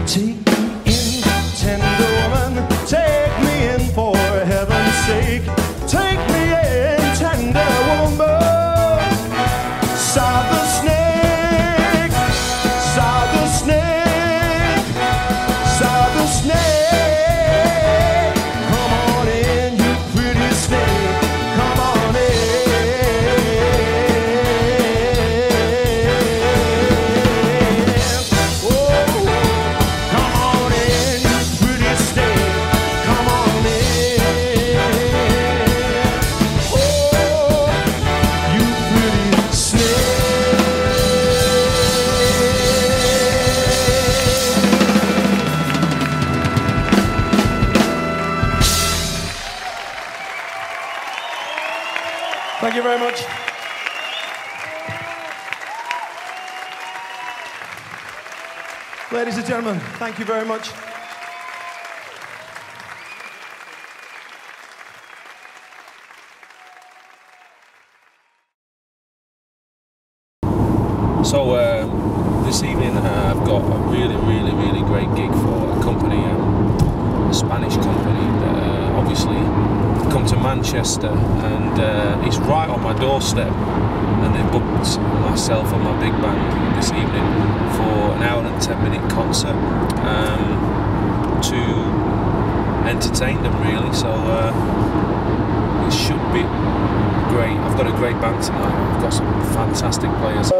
Take me in, tender woman, take me in for heaven's sake. Take me in, tender woman. Saw the snake, saw the snake, saw the snake. Come on in, you pretty snake, come on in. Thank you very much. Ladies and gentlemen, thank you very much. So this evening I've got a really great gig for a company, a Spanish company that obviously come to Manchester, and it's right on my doorstep, and they booked myself and my big band this evening for an hour and 10-minute concert to entertain them really, so it should be great. I've got a great band tonight, I've got some fantastic players.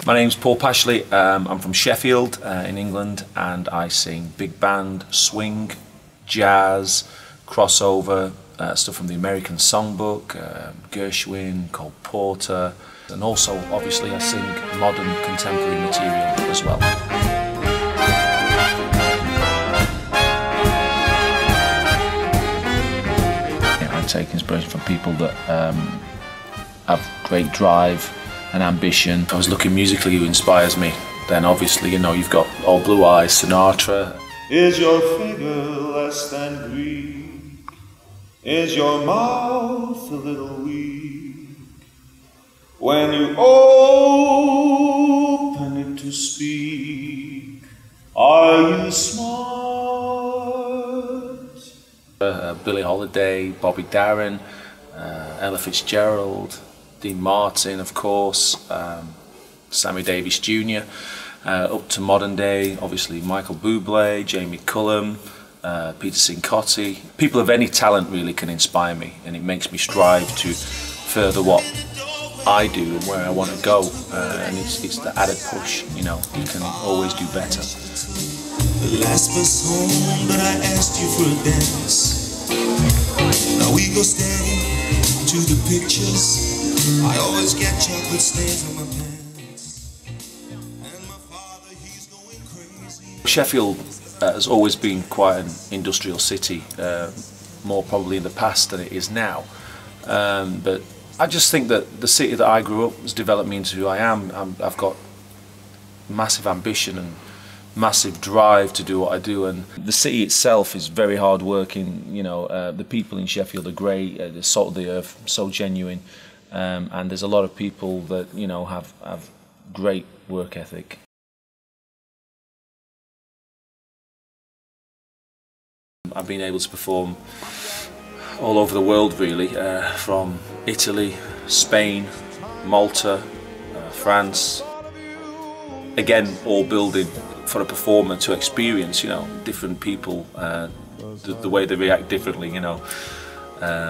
My name's Paul Pashley, I'm from Sheffield in England, and I sing big band, swing, jazz, crossover, stuff from the American Songbook, Gershwin, Cole Porter, and also obviously I sing modern contemporary material as well. I take inspiration from people that have great drive and ambition. I was looking musically who inspires me. Then obviously, you know, you've got Old Blue Eyes, Sinatra. Is your figure less than Greek? Is your mouth a little weak? When you open it to speak, are you smart? Billie Holiday, Bobby Darin, Ella Fitzgerald, Dean Martin, of course, Sammy Davis Jr., up to modern day, obviously Michael Bublé, Jamie Cullum, Peter Cincotti. People of any talent really can inspire me, and it makes me strive to further what I do and where I want to go, and it's the added push, you know, you can always do better. The last bus home, but I asked you for a dance. Now we go staring to the pictures. I always get chocolate stains on my pants. And my father, he's going crazy. Sheffield has always been quite an industrial city, more probably in the past than it is now. But I just think that the city that I grew up has developed me into who I am. I've got massive ambition and massive drive to do what I do, and the city itself is very hard working. You know, the people in Sheffield are great, the salt of the earth, so genuine, and there's a lot of people that, you know, have great work ethic. I've been able to perform all over the world really, from Italy, Spain, Malta, France. Again, all building for a performer to experience, you know, different people, the way they react differently, you know.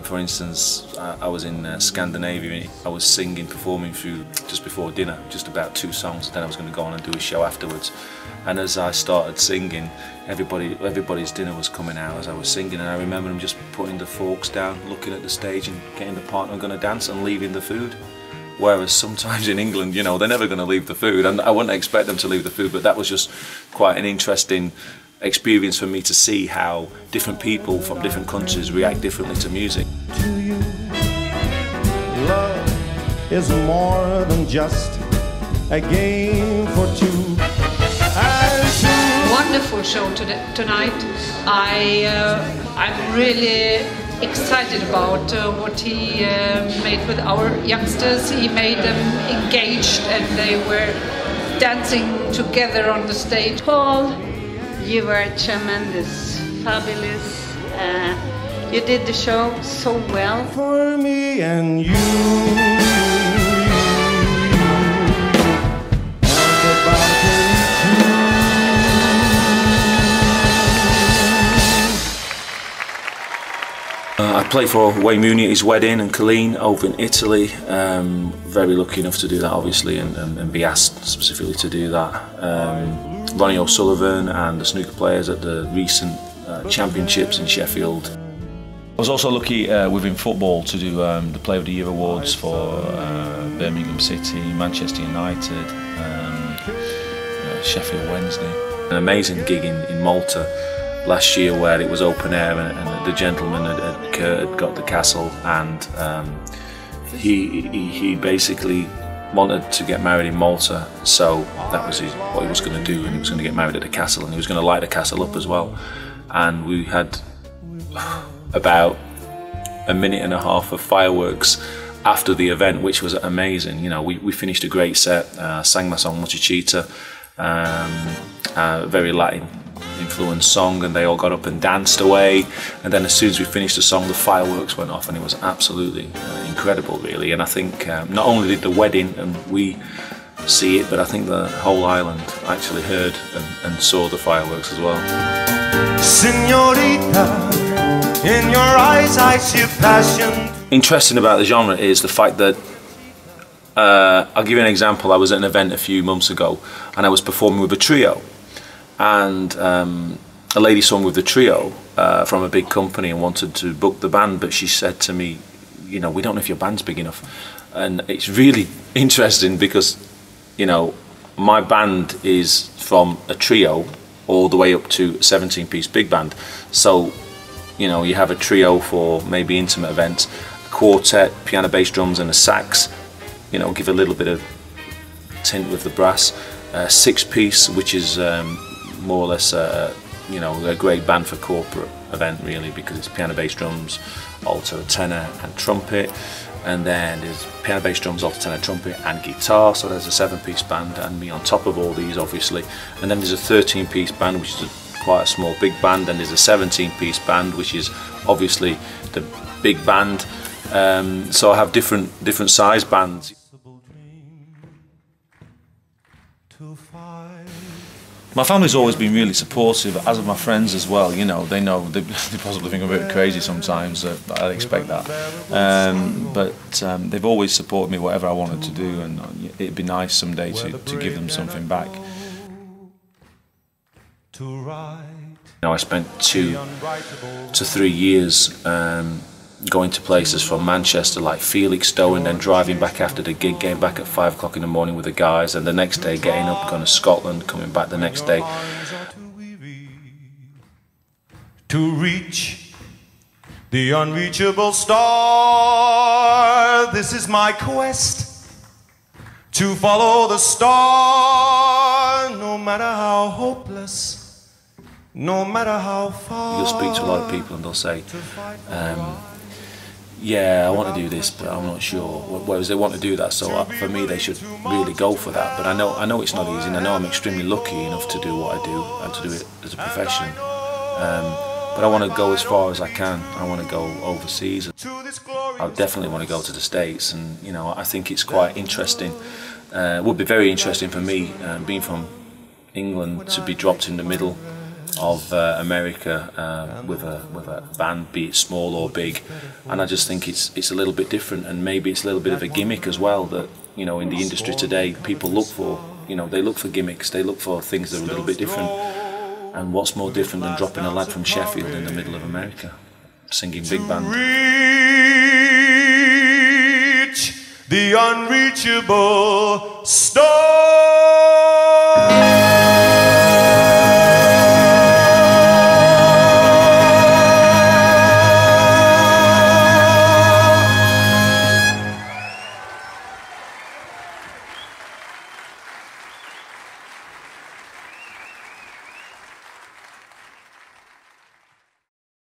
For instance, I was in Scandinavia, I was singing, performing through just before dinner, just about 2 songs, then I was going to go on and do a show afterwards. And as I started singing, everybody's dinner was coming out as I was singing, and I remember them just putting the forks down, looking at the stage and getting the partner going to dance and leaving the food. Whereas sometimes in England, you know, they're never going to leave the food, and I wouldn't expect them to leave the food, but that was just quite an interesting experience for me to see how different people from different countries react differently to music. To you. is more than just a game for two. Wonderful show tonight. I'm really excited about what he made with our youngsters. He made them engaged and they were dancing together on the stage. Paul, you were tremendous, fabulous. You did the show so well. For me and you. I played for Wayne Mooney at his wedding and Colleen over in Italy. Very lucky enough to do that, obviously, and be asked specifically to do that. Ronnie O'Sullivan and the snooker players at the recent championships in Sheffield. I was also lucky within football to do the Player of the Year awards for Birmingham City, Manchester United, Sheffield Wednesday. An amazing gig in Malta last year where it was open air and the gentleman had got the castle, and he basically wanted to get married in Malta, so that was what he was going to do, and he was going to get married at the castle, and he was going to light the castle up as well. And we had about a minute and a half of fireworks after the event, which was amazing. You know, we finished a great set, sang my song Muchachita, very Latin influenced song, and they all got up and danced away, and then as soon as we finished the song the fireworks went off, and it was absolutely incredible really. And I think not only did the wedding and we see it, but I think the whole island actually heard and saw the fireworks as well. Señorita, in your eyes I see passion. Interesting about the genre is the fact that I'll give you an example. I was at an event a few months ago and I was performing with a trio, and a lady saw me with the trio from a big company and wanted to book the band, but she said to me, you know, we don't know if your band's big enough. And it's really interesting because, you know, my band is from a trio all the way up to a 17-piece big band. So, you know, you have a trio for maybe intimate events, a quartet, piano, bass, drums and a sax, you know, give a little bit of tint with the brass, a 6-piece, which is more or less, you know, a great band for corporate event really, because it's piano, bass, drums, alto, tenor and trumpet. And then there's piano, bass, drums, alto, tenor, trumpet and guitar, so there's a 7-piece band and me on top of all these obviously. And then there's a 13-piece band, which is quite a small big band, and there's a 17-piece band, which is obviously the big band. So I have different size bands. My family's always been really supportive, as have my friends as well. You know, they possibly think I'm a bit crazy sometimes, but I expect that. But they've always supported me whatever I wanted to do, and it'd be nice someday to give them something back. You know, I spent 2 to 3 years going to places from Manchester like Felixstowe, and then driving back after the gig, getting back at 5 o'clock in the morning with the guys, and the next day getting up, going to Scotland, coming back the next day. To reach the unreachable star, this is my quest, to follow the star, no matter how hopeless, no matter how far. You'll speak to a lot of people and they'll say, yeah, I want to do this, but I'm not sure. Whereas they want to do that, so for me, they should really go for that. But I know it's not easy, and I know I'm extremely lucky enough to do what I do and to do it as a profession. But I want to go as far as I can. I want to go overseas. I definitely want to go to the States, and you know, I think it's quite interesting. It would be very interesting for me, being from England, to be dropped in the middle of America with a band, be it small or big, and I just think it's a little bit different, and maybe it's a little bit of a gimmick as well that, you know, in the industry today people look for. You know, they look for gimmicks, they look for things that are a little bit different, and what's more different than dropping a lad from Sheffield in the middle of America singing big band. Reach the unreachable star.